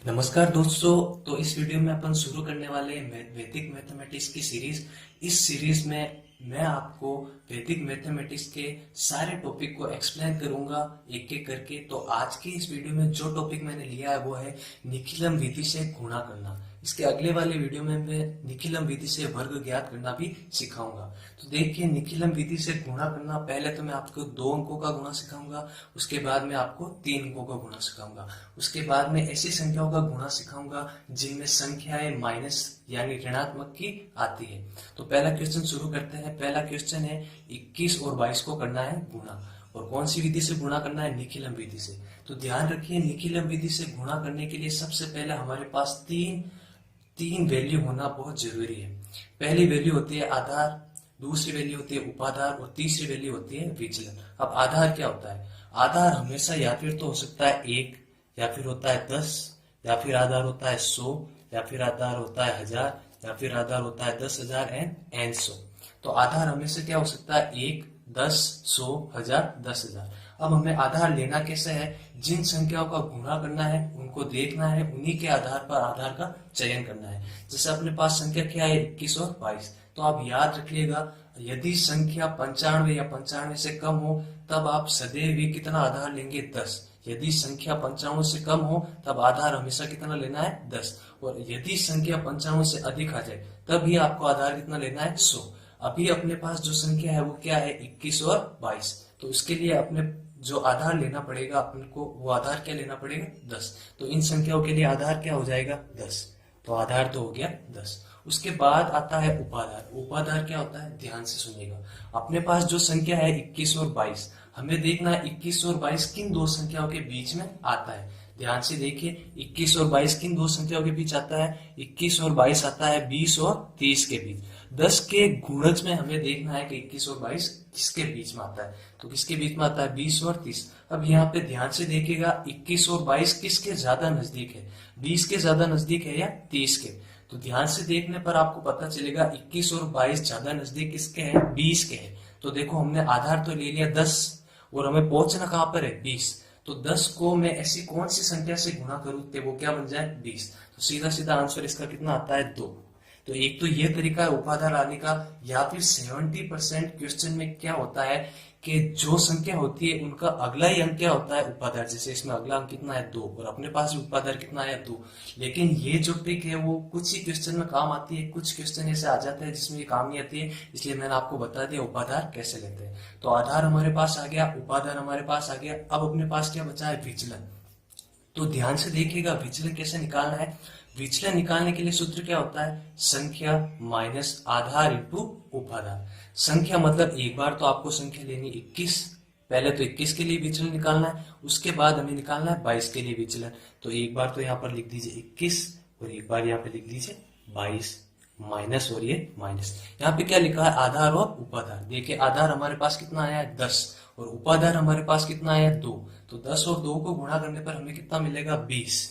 नमस्कार दोस्तों। तो इस वीडियो में अपन शुरू करने वाले हैं वैदिक मैथमेटिक्स की सीरीज। इस सीरीज में मैं आपको वैदिक मैथमेटिक्स के सारे टॉपिक को एक्सप्लेन करूंगा एक एक करके। तो आज की इस वीडियो में जो टॉपिक मैंने लिया है वो है निखिलम विधि से गुणा करना। इसके अगले वाले वीडियो में मैं निखिलम विधि से वर्ग ज्ञात करना भी सिखाऊंगा। तो देखिए, निखिलम विधि से गुणा करना, पहले तो मैं आपको 2 अंकों का गुणा सिखाऊंगा, उसके बाद में आपको 3 अंकों का गुणा सिखाऊंगा, उसके बाद में ऐसी संख्याओं का गुणा सिखाऊंगा जिनमें संख्याएं माइनस यानी ऋणात्मक की आती है। तो पहला क्वेश्चन शुरू करते हैं। पहला क्वेश्चन है 21 और 22 को करना है गुणा, और कौन सी विधि से गुणा करना है? निखिलम विधि से। तो ध्यान रखिए, निखिलम विधि से गुणा करने के लिए सबसे पहले हमारे पास तीन वैल्यू होना बहुत जरूरी है। पहली वैल्यू होती है आधार, दूसरी वैल्यू होती है उपाधार और तीसरी वैल्यू होती है विचलन। अब आधार क्या होता है? आधार हमेशा या फिर तो हो सकता है 1, या फिर होता है 10, या फिर आधार होता है 100, या फिर आधार होता है 1000, या फिर आधार होता है 10,000 एंड 100। तो आधार हमेशा क्या हो सकता है? 1, 10, 100, 1000, 10,000। अब हमें आधार लेना कैसे है? जिन संख्याओं का गुणा करना है उनको देखना है, उन्हीं के आधार पर आधार का चयन करना है। जैसे अपने पास संख्या क्या है? 21 और 22। तो आप याद रखिएगा, यदि संख्या 95 या 95 से कम हो तब आप सदैव ही कितना आधार लेंगे? 10। यदि संख्या 55 से कम हो तब आधार हमेशा कितना लेना है? 10। और यदि संख्या 55 से अधिक आ जाए तब ही आपको आधार कितना लेना है? 100। अभी अपने पास जो संख्या है वो क्या है? 21 और 22। तो उसके लिए अपने जो आधार लेना पड़ेगा अपन को, वो आधार क्या लेना पड़ेगा? 10। तो इन संख्याओं के लिए आधार क्या हो जाएगा? 10। तो आधार तो हो गया 10। उसके बाद आता है उपाधार। उपाधार क्या होता है? ध्यान से सुनिएगा। अपने पास जो संख्या है 21 और 22, हमें देखना है 21 और 22 किन दो संख्याओं के बीच में आता है। ध्यान से देखिए, 21 और 22 किन दो संख्याओं के बीच आता है? 21 और 22 आता है 20 और 30 के बीच। 10 के गुणज में हमें देखना है कि 21 और 22 किसके बीच में आता है। तो किसके बीच में आता है? 20 और 30। अब यहाँ पे ध्यान से देखिएगा, 21 और 22 किसके ज्यादा नजदीक है? 20 के ज्यादा नजदीक है या 30 के? तो ध्यान से देखने पर आपको पता चलेगा 21 और 22 ज्यादा नजदीक किसके हैं? 20 के हैं। तो देखो, हमने आधार तो ले लिया 10 और हमें पहुंचना कहां पर है? 20। तो 10 को मैं ऐसी कौन सी संख्या से गुणा करूं कि वो क्या बन जाए? 20। तो सीधा सीधा आंसर इसका कितना आता है? 2। तो एक तो ये तरीका है उपाधार लाने का। या फिर 70% क्वेश्चन में क्या होता है कि जो संख्या होती है उनका अगला ही अंक क्या होता है? उपाधार। जैसे इसमें अगला अंक कितना है? 2, और अपने पास भी उपाधार कितना है? 2। लेकिन ये जो ट्रिक है वो कुछ ही क्वेश्चन में काम आती है, कुछ क्वेश्चन ऐसे आ जाते हैं जिसमें ये काम नहीं आती है। इसलिए मैंने आपको बता दिया उपाधार कैसे लेते हैं। तो आधार हमारे पास आ गया, उपाधार हमारे पास आ गया। अब अपने पास क्या बचा है? विचलन। तो ध्यान से देखिएगा, विचलन कैसे निकालना है। विचलन निकालने के लिए सूत्र क्या होता है? संख्या माइनस आधार इंटू उपाधार। संख्या मतलब एक बार तो आपको संख्या लेनी 21। पहले तो 21 के लिए विचलन निकालना है, उसके बाद हमें निकालना है 22 के लिए विचलन। तो एक बार तो यहाँ पर लिख दीजिए 21 और एक बार यहाँ पे लिख दीजिए 22, माइनस और ये माइनस। यहाँ पे क्या लिखा है? आधार और उपाधार। देखिए, आधार हमारे पास कितना आया है? 10, और उपाधार हमारे पास कितना आया है? 2। तो 10 और 2 को गुणा करने पर हमें कितना मिलेगा? 20।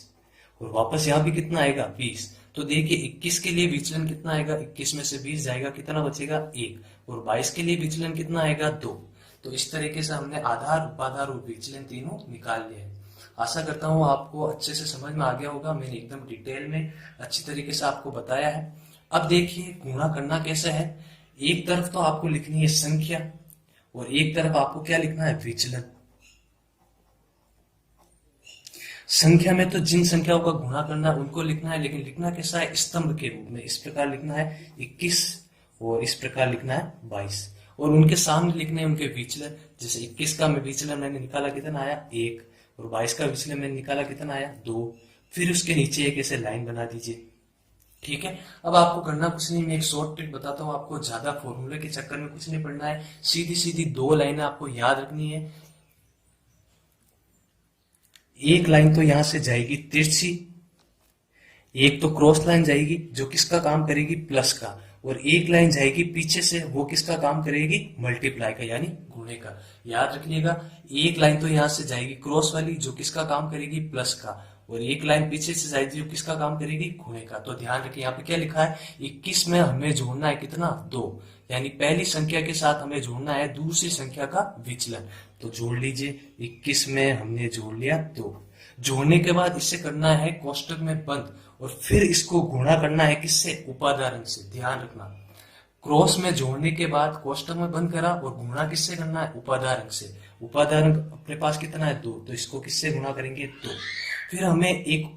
और वापस यहाँ भी कितना आएगा? 20। तो देखिए, 21 के लिए विचलन कितना आएगा? 21 में से 20 जाएगा, कितना बचेगा? 1। और 22 के लिए विचलन कितना आएगा? 2। तो इस तरीके से हमने आधार, उपाधार और विचलन तीनों निकाल लिए हैं। आशा करता हूँ आपको अच्छे से समझ में आ गया होगा। मैंने एकदम डिटेल में अच्छी तरीके से आपको बताया है। अब देखिए, गुणा करना कैसे है। एक तरफ तो आपको लिखनी है संख्या और एक तरफ आपको क्या लिखना है? विचलन। संख्या में तो जिन संख्याओं का गुणा करना है उनको लिखना है, लेकिन लिखना कैसा है? स्तंभ के रूप में। इस प्रकार लिखना है 21 और इस प्रकार लिखना है 22, और उनके सामने लिखने हैं उनके विचलन। जैसे 21 का मैं विचलन मैंने निकाला, कितना आया? 1, और 22 का विचलन मैंने निकाला, कितना आया? 2। फिर उसके नीचे एक ऐसे लाइन बना दीजिए। ठीक है। अब आपको करना कुछ नहीं, मैं एक शॉर्ट ट्रिक बताता हूँ आपको। ज्यादा फॉर्मूले के चक्कर में कुछ नहीं पड़ना है। सीधी सीधी 2 लाइनें आपको याद रखनी है। एक लाइन तो यहां से जाएगी तिरछी, एक तो क्रॉस लाइन जाएगी जो किसका काम करेगी? प्लस का, और एक लाइन जाएगी पीछे से, वो किसका काम करेगी? मल्टीप्लाई का, यानी गुणे का। याद रखिएगा, एक लाइन तो यहां से जाएगी क्रॉस वाली जो किसका काम करेगी? प्लस का, और एक लाइन पीछे से जाएगी जो किसका काम करेगी? गुणे का। तो ध्यान रखिए, यहाँ पे क्या लिखा है? 21 में हमें जोड़ना है कितना? 2, यानी पहली संख्या के साथ हमें जोड़ना है दूसरी संख्या का विचलन। तो जोड़ लीजिए, 21 में हमने जोड़ लिया 2। जोड़ने के बाद इसे करना है कोष्टक में बंद और फिर इसको गुणा करना है किससे, उपादान अंक से। ध्यान रखना, क्रॉस में जोड़ने के बाद कोष्टक में बंद करा और गुणा किससे करना है, उपादान अंक से। उपादान अंक अपने पास कितना है, 2, तो इसको किससे गुणा करेंगे, 2। फिर हमें एक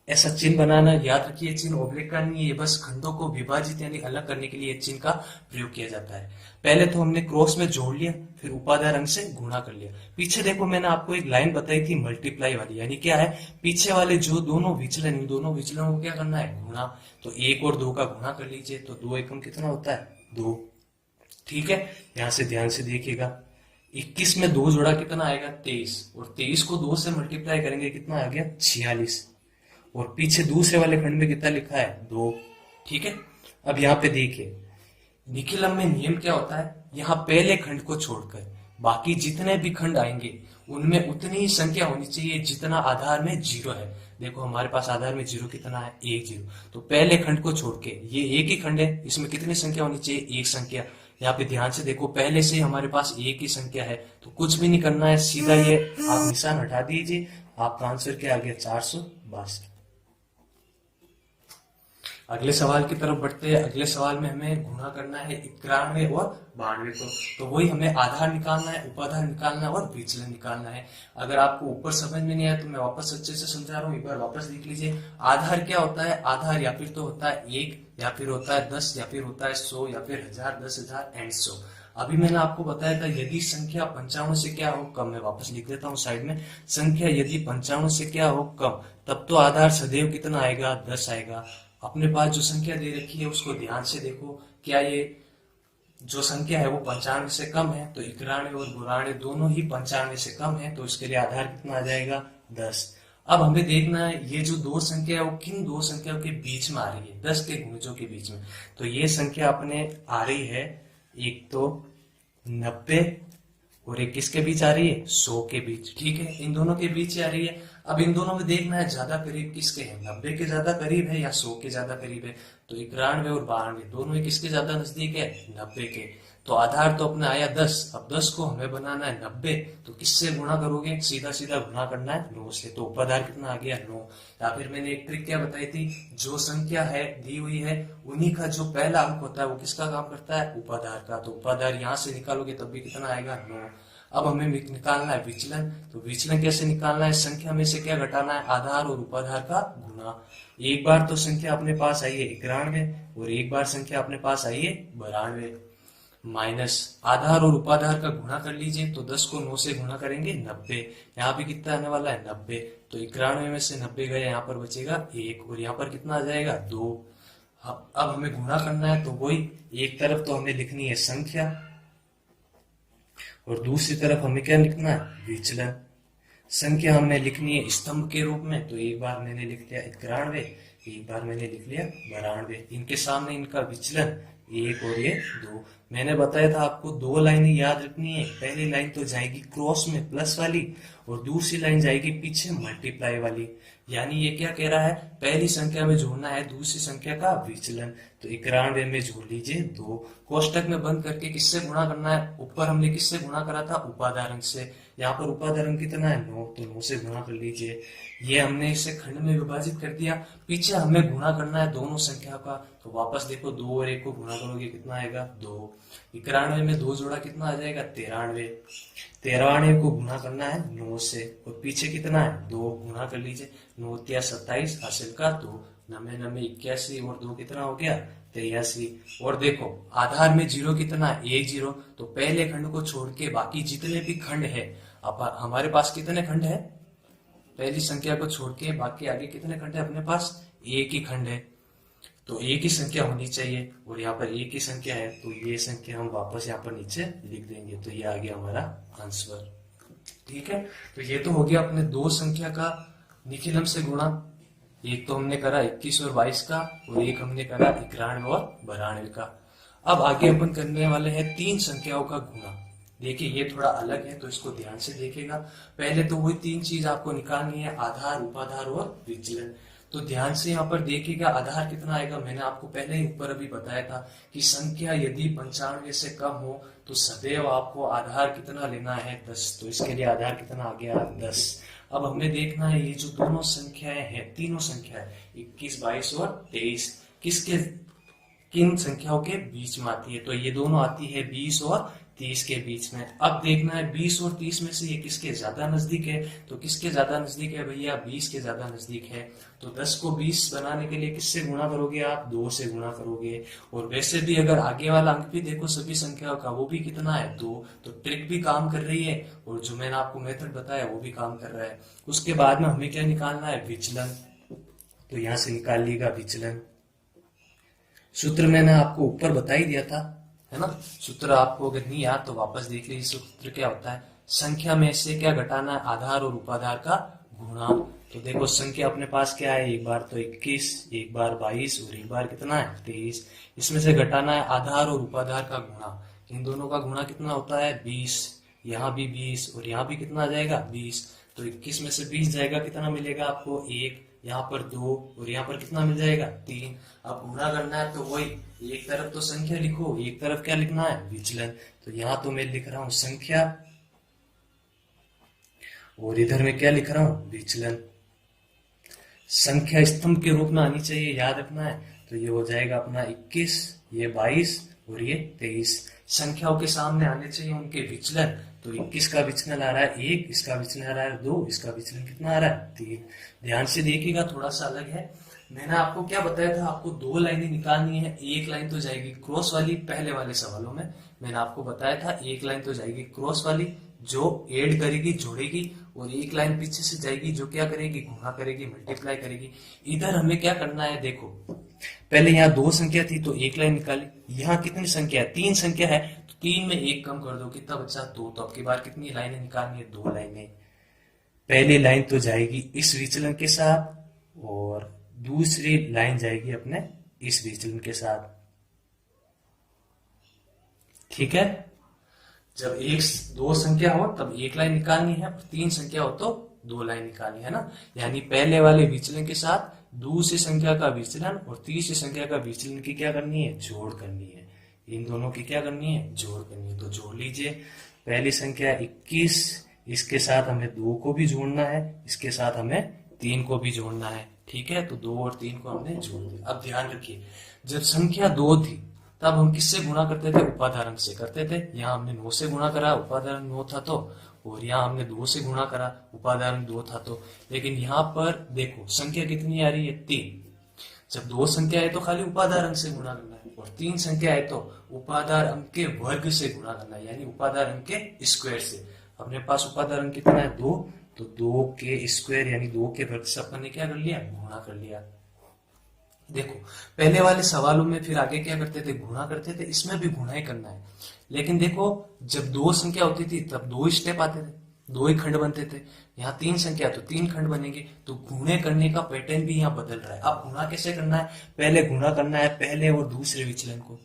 ऐसा चिन्ह बनाना, याद रखिए चिन्ह ऑब्लिक का नहीं है, ये बस खंडों को विभाजित यानी अलग करने के लिए चिन्ह का प्रयोग किया जाता है। पहले तो हमने क्रॉस में जोड़ लिया, फिर उपादान अंक से गुणा कर लिया। पीछे देखो मैंने आपको एक लाइन बताई थी मल्टीप्लाई वाली, यानी क्या है, पीछे वाले जो दोनों विचलन, इन दोनों विचलनों को क्या करना है, गुणा। तो 1 और 2 का गुणा कर लीजिए, तो 2 एकम कितना होता है, 2। ठीक है, यहां से ध्यान से देखिएगा, 21 में 2 जोड़ा कितना आएगा, 23, और 23 को 2 से मल्टीप्लाई करेंगे कितना आ गया, 46। और पीछे दूसरे वाले खंड में कितना लिखा है, 2। ठीक है, अब यहाँ पे देखिए निखिलम में नियम क्या होता है, यहाँ पहले खंड को छोड़कर बाकी जितने भी खंड आएंगे उनमें उतनी ही संख्या होनी चाहिए जितना आधार में 0 है। देखो हमारे पास आधार में 0 कितना है, 1 0, तो पहले खंड को छोड़ के, ये एक ही खंड है, इसमें कितनी संख्या होनी चाहिए, 1 संख्या। यहाँ पे ध्यान से देखो पहले से हमारे पास एक ही संख्या है, तो कुछ भी नहीं करना है, सीधा ये आप निशान हटा दीजिए, आपका आंसर क्या आ गया, 462। अगले सवाल की तरफ बढ़ते हैं। अगले सवाल में हमें गुणा करना है 91 और 92 को, तो वही हमें आधार निकालना है, उपाधार निकालना है और विचलन निकालना है। अगर आपको ऊपर समझ में नहीं आया तो मैं वापस अच्छे से समझा रहा हूँ, एक बार वापस देख लीजिए। आधार क्या होता है, आधार या फिर तो होता है 1, या फिर होता है 10, या फिर होता है 100, या फिर 1000, 10,000 एंड 100। अभी मैंने आपको बताया था यदि संख्या 55 से क्या हो कम, मैं वापस लिख देता हूँ साइड में, संख्या यदि 55 से क्या हो कम, तब तो आधार सदैव कितना आएगा, 10 आएगा। अपने पास जो संख्या दे रखी है उसको ध्यान से देखो, क्या ये जो संख्या है वो 95 से कम है, तो 91 और 92 दोनों ही 95 से कम है, तो इसके लिए आधार कितना आ जाएगा, 10। अब हमें देखना है ये जो दो संख्या है वो किन दो संख्याओं के बीच में आ रही है, 10 के गुणजों के बीच में। तो ये संख्या अपने आ रही है, एक तो 90 और एक किसके बीच आ रही है, 100 के बीच। ठीक है, इन दोनों के बीच ही आ रही है। अब इन दोनों में देखना है ज्यादा करीब किसके हैं, 90 के ज्यादा करीब है या 100 के ज्यादा करीब है। तो 91 और 92 दोनों ही किसके ज्यादा नजदीक है, 90 के। तो आधार तो अपने आया 10, अब 10 को हमें बनाना है 90, तो किससे गुणा करोगे, सीधा सीधा गुणा करना है 9 से। तो उपाधार कितना आ गया, 9। या फिर मैंने एक ट्रिक क्या बताई थी, जो संख्या है दी हुई है उन्हीं का जो पहला अंक होता है वो किसका काम करता है, उपाधार का। तो उपाधार यहाँ से निकालोगे तब भी कितना आएगा, 9। अब हमें निकालना है विचलन, तो विचलन कैसे निकालना है, संख्या में से क्या घटाना है, आधार और उपाधार का गुणा। एक बार तो संख्या अपने पास आई है 91 और एक बार संख्या अपने पास आई है 92, माइनस आधार और उपाधार का गुणा कर लीजिए। तो 10 को 9 से गुणा करेंगे 90, यहाँ पे कितना आने वाला है 90। तो 91 में से 90 गए, यहाँ पर बचेगा 1 और यहाँ पर कितना आ जाएगा 2। अब हमें गुणा करना है, तो वही एक तरफ तो हमें लिखनी है संख्या और दूसरी तरफ हमें क्या लिखना है, विचलन। संख्या हमने लिखनी है स्तंभ के रूप में, तो एक बार मैंने लिख लिया 91, एक बार मैंने लिख लिया 92। इनके सामने इनका विचलन 1 और ये 2। मैंने बताया था आपको 2 लाइनें याद रखनी है, पहली लाइन तो जाएगी क्रॉस में प्लस वाली और दूसरी लाइन जाएगी पीछे मल्टीप्लाई वाली। यानी ये क्या कह रहा है, पहली संख्या में जोड़ना है दूसरी संख्या का विचलन। तो 91 में जोड़ लीजिए 2, कोष्टक में बंद करके किससे गुणा करना है, ऊपर हमने किससे गुणा करा था, उपाधार अंक से। यहाँ पर उपाधार अंक कितना है 9, तो 9 से गुणा कर लीजिए। ये हमने इसे खंड में विभाजित कर दिया, पीछे हमें गुणा करना है दोनों संख्या का। तो वापस देखो 2 और 1 को गुणा करोगे कितना आएगा, 2। 91 में 2 जोड़ा कितना आ जाएगा, 93। 93 को गुणा करना है 9 से और पीछे कितना है 2, गुणा कर लीजिए। 9 × 27 हासिल का 2, 9 9 81 और 2 कितना हो गया, 83। और देखो आधार में 0 कितना है, 1 0। तो पहले खंड को छोड़ के बाकी जितने भी खंड है, अब हमारे पास कितने खंड है, पहली संख्या को छोड़ के बाकी आगे कितने खंड है अपने पास, एक ही खंड है। तो एक ही संख्या होनी चाहिए और यहाँ पर एक ही संख्या है, तो ये संख्या हम वापस यहाँ पर नीचे लिख देंगे। तो ये आ गया हमारा आंसर। ठीक है, तो ये तो हो गया अपने दो संख्या का निखिलम से गुणा। एक तो हमने करा 21 और 22 का और एक हमने करा 91 और 92 का। अब आगे अपन करने वाले हैं 3 संख्याओं का गुणा। देखिए ये थोड़ा अलग है तो इसको ध्यान से देखेगा। पहले तो वही 3 चीज आपको निकालनी है, आधार, उपाधार और विचलन। तो ध्यान से यहाँ पर देखिएगा आधार कितना आएगा। मैंने आपको पहले ही ऊपर अभी बताया था कि संख्या यदि 95 से कम हो तो सदैव आपको आधार कितना लेना है 10। तो इसके लिए आधार कितना आ गया 10। अब हमें देखना है ये जो दोनों संख्याएं हैं, तीनों संख्याएं 21, 22 और 23 किसके किन संख्याओं के बीच में आती है। तो ये दोनों आती है 20 और 30 के बीच में। अब देखना है 20 और 30 में से ये किसके ज्यादा नजदीक है। तो किसके ज्यादा नजदीक है भैया, 20 के ज्यादा नजदीक है। तो 10 को 20 बनाने के लिए किससे गुणा करोगे आप, 2 से गुणा करोगे। और वैसे भी अगर आगे वाला अंक भी देखो सभी संख्याओं का, वो भी कितना है 2। तो ट्रिक भी काम कर रही है और जो मैंने आपको मेथड बताया वो भी काम कर रहा है। उसके बाद में हमें क्या निकालना है, विचलन। तो यहां से निकाल लिएगा विचलन। सूत्र मैंने आपको ऊपर बता ही दिया था, है ना। सूत्र आपको अगर नहीं याद तो वापस देख लीजिए। सूत्र क्या होता है, संख्या में से क्या घटाना है, आधार और उपाधार का गुणा। तो देखो संख्या अपने पास क्या है, एक बार तो 21, एक बार 22 और एक बार कितना है 23। इसमें से घटाना है आधार और उपाधार का गुणा। इन दोनों का गुणा कितना होता है 20। यहाँ भी 20 और यहाँ भी कितना आ जाएगा 20। तो 21 में से 20 जाएगा, कितना मिलेगा आपको 1, यहाँ पर 2 और यहाँ पर कितना मिल जाएगा 3। अब गुणा करना है तो वही, एक तरफ तो संख्या लिखो, एक तरफ क्या लिखना है विचलन। तो यहाँ तो मैं लिख रहा हूं संख्या और इधर मैं क्या लिख रहा हूं विचलन। संख्या स्तंभ के रूप में आनी चाहिए, याद रखना है। तो ये हो जाएगा अपना 21, ये 22 और ये 23। संख्याओं के सामने आने चाहिए उनके विचलन। तो 21 का विचलन आ रहा है 1, इसका विचलन आ रहा है 2, इसका विचलन कितना आ रहा है 3। ध्यान से देखिएगा, थोड़ा सा अलग है। मैंने आपको क्या बताया था, आपको 2 लाइनें निकालनी है। एक लाइन तो जाएगी क्रॉस वाली, पहले वाले सवालों में मैंने आपको बताया था एक लाइन तो जाएगी क्रॉस वाली जो ऐड करेगी, जोड़ेगी, और एक लाइन पीछे से जाएगी जो क्या करेगी, गुणा करेगी, मल्टीप्लाई करेगी। इधर हमें क्या करना है, देखो पहले यहाँ 2 संख्या थी तो एक लाइन निकाली। यहाँ कितनी संख्या है, 3 संख्या है, तो 3 में 1 कम कर दो, कितना बचा 2। तो अब की बार कितनी लाइनें निकालनी है, 2 लाइनें। पहली लाइन तो जाएगी इस विचलन के साथ और दूसरी लाइन जाएगी अपने इस विचलन के साथ, ठीक है। जब 2 संख्या हो तब एक लाइन निकालनी है, और 3 संख्या हो तो 2 लाइन निकालनी है ना। यानी पहले वाले विचलन के साथ दूसरी संख्या का विचलन और तीसरी संख्या का विचलन की क्या करनी है, जोड़ करनी है। इन दोनों की क्या करनी है, जोड़ करनी है। तो जोड़ लीजिए, पहली संख्या 21, इसके साथ हमें 2 को भी जोड़ना है, इसके साथ हमें 3 को भी जोड़ना है, ठीक है। तो 2 और 3 को हमने जोड़ दिया। अब ध्यान रखिए, जब संख्या 2 थी तब हम किससे गुणा करते थे, उपाधार अंक से करते थे। यहाँ हमने 9 से गुणा करा, उपाधार अंक 9 था तो, और यहाँ हमने 2 से गुणा करा, उपाधार अंक 2 था तो। लेकिन यहाँ पर देखो संख्या कितनी आ रही है 3। जब 2 संख्या है तो खाली उपाधार अंक से गुणा करना है, और 3 संख्या है तो उपाधार अंक के वर्ग से गुणा करना है, यानी उपाधार अंक के स्क्वायर से। अपने पास उपाधार अंक कितना है 2, तो 2 के स्क्वायर यानी 2 के वर्ग से अपन ने क्या कर लिया, गुणा कर लिया। देखो पहले वाले सवालों में फिर आगे क्या करते थे, गुणा करते थे। इसमें भी गुणा ही करना है। लेकिन देखो जब 2 संख्या होती थी तब 2 स्टेप आते थे, 2 ही खंड बनते थे। यहाँ 3 संख्या तो 3 खंड बनेंगे। तो गुणे करने का पैटर्न भी यहाँ बदल रहा है। अब गुणा कैसे करना है, पहले गुणा करना है पहले और दूसरे विचलन को,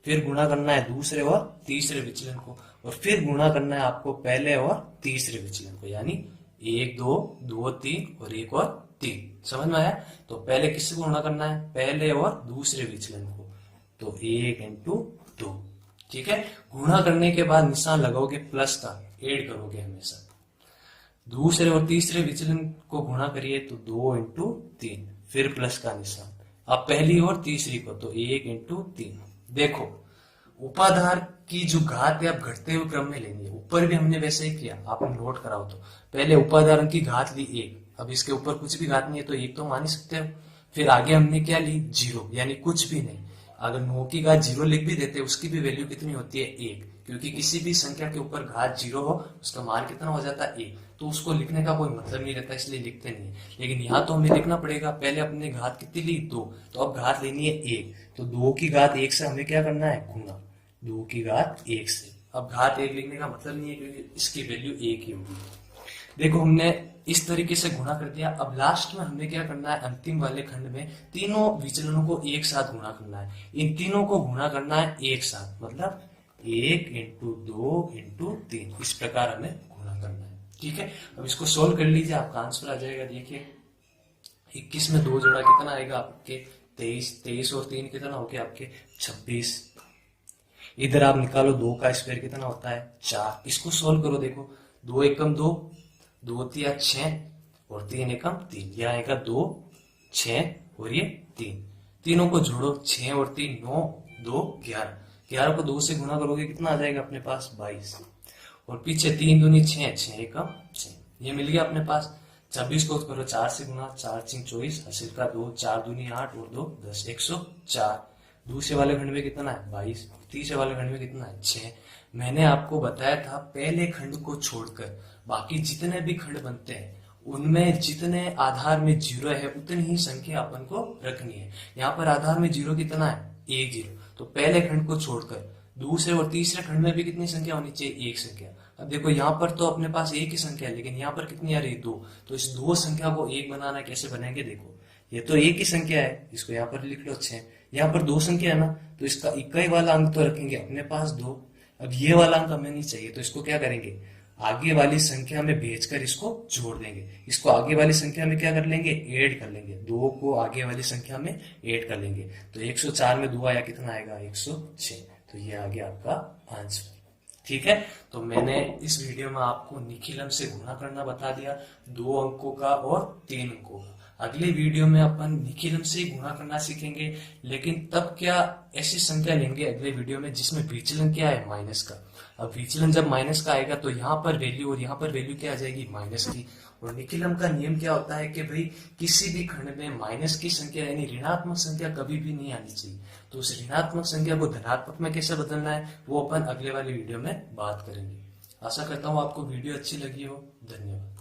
फिर गुणा करना है दूसरे और तीसरे विचलन को, और फिर गुणा करना है आपको पहले और तीसरे विचलन को, यानी 1 2 2 3 और 1 और 3। समझ में आया। तो पहले किससे गुणा करना है, पहले और दूसरे विचलन को। तो 1 इंटू 2, ठीक है। गुणा करने के बाद निशान लगाओगे प्लस का, ऐड करोगे हमेशा। दूसरे और तीसरे विचलन को गुणा करिए तो 2 इंटू 3, फिर प्लस का निशान। अब पहली और तीसरी को तो 1 इंटू 3। देखो उपाधार की जो घात है आप घटते हुए क्रम में लेंगे। ऊपर भी हमने वैसे ही किया, आपने नोट कराओ तो पहले उपाधार की घात ली 1, अब इसके ऊपर कुछ भी घात नहीं है तो 1 तो मान ही सकते हो। फिर आगे हमने क्या ली 0, यानी कुछ भी नहीं। अगर 9 की घात 0 लिख भी देते उसकी भी वैल्यू कितनी होती है 1, क्योंकि किसी भी संख्या के ऊपर घात 0 हो उसका मान कितना हो जाता है 1। तो उसको लिखने का कोई मतलब नहीं रहता, इसलिए लिखते नहीं। लेकिन यहाँ तो हमें लिखना पड़ेगा। पहले अपने घात कितनी ली 2, तो अब घात लेनी है 1। तो 2 की घात 1 से हमें क्या करना है, गुणा 2 की घात 1 से। अब घात 1 लिखने का मतलब नहीं है क्योंकि इसकी वैल्यू 1 ही होगी। देखो हमने इस तरीके से गुणा कर दिया। अब लास्ट में हमें क्या करना है, अंतिम वाले खंड में तीनों विचलनों को एक साथ गुणा करना है। इन तीनों को गुणा करना है एक साथ, मतलब 1 इंटू 2 इंटू 3, इस प्रकार हमें गुणा करना है, ठीक है। अब इसको सोल्व कर लीजिए, आपका आंसर आ जाएगा। देखिए 21 में 2 जोड़ा कितना आएगा आपके 23, 23 और 3 कितना हो गया आपके 26। इधर आप निकालो 2 का स्क्वायर कितना होता है 4। इसको सोल्व करो, देखो 2 एकम 2, 2 तिया 6 और 3 एकम 3, यह आएगा 2 6 और ये 3। तीनों को जोड़ो 6 और 3 9 2 11, 11 को 2 से गुना करोगे कितना आ जाएगा अपने पास 22, और पीछे 3 दूनी 6 6 एकम 6, ये मिल गया अपने पास। 26 को करो 4 से गुना, 4 6 24, हासिल का 2, 4 दूनी 8 और 2 10, 104। दूसरे वाले खंड में कितना है 22, तीसरे वाले खंड में कितना है 6। मैंने आपको बताया था पहले खंड को छोड़कर बाकी जितने भी खंड बनते हैं उनमें जितने आधार में 0 है उतनी ही संख्या अपन को रखनी है। यहाँ पर आधार में 0 कितना है 1 0, तो पहले खंड को छोड़कर दूसरे और तीसरे खंड में भी कितनी संख्या होनी चाहिए 1 संख्या। अब देखो यहाँ पर तो अपने पास एक ही संख्या है, लेकिन यहाँ पर कितनी आ रही है 2, तो इस 2 संख्या को 1 बनाना कैसे बनाएंगे, देखो ये तो एक ही संख्या है, इसको यहाँ पर लिख लो 6। यहाँ पर 2 संख्या है ना, तो इसका इकाई वाला अंक तो रखेंगे अपने पास 2। अब ये वाला अंक हमें नहीं चाहिए, तो इसको क्या करेंगे आगे वाली संख्या में भेजकर इसको जोड़ देंगे। इसको आगे वाली संख्या में क्या कर लेंगे ऐड कर लेंगे, 2 को आगे वाली संख्या में ऐड कर लेंगे। तो 104 में 2 आया कितना आएगा 106, तो ये आ गया आपका आंसर। ठीक है, तो मैंने इस वीडियो में आपको निखिलम से गुणा करना बता दिया, 2 अंकों का और 3 अंकों का। अगले वीडियो में अपन निखिलम से गुणा करना सीखेंगे, लेकिन तब क्या ऐसी संख्या लेंगे अगले वीडियो में जिसमें विचलन क्या है माइनस का। अब विचलन जब माइनस का आएगा तो यहाँ पर वैल्यू और यहाँ पर वैल्यू क्या आ जाएगी माइनस की। और निखिलम का नियम क्या होता है कि भाई किसी भी खंड में माइनस की संख्या यानी ऋणात्मक संख्या कभी भी नहीं आनी चाहिए। तो उस ऋणात्मक संख्या को धनात्मक में कैसे बदलना है वो अपन अगले वाली वीडियो में बात करेंगे। आशा करता हूँ आपको वीडियो अच्छी लगी हो। धन्यवाद।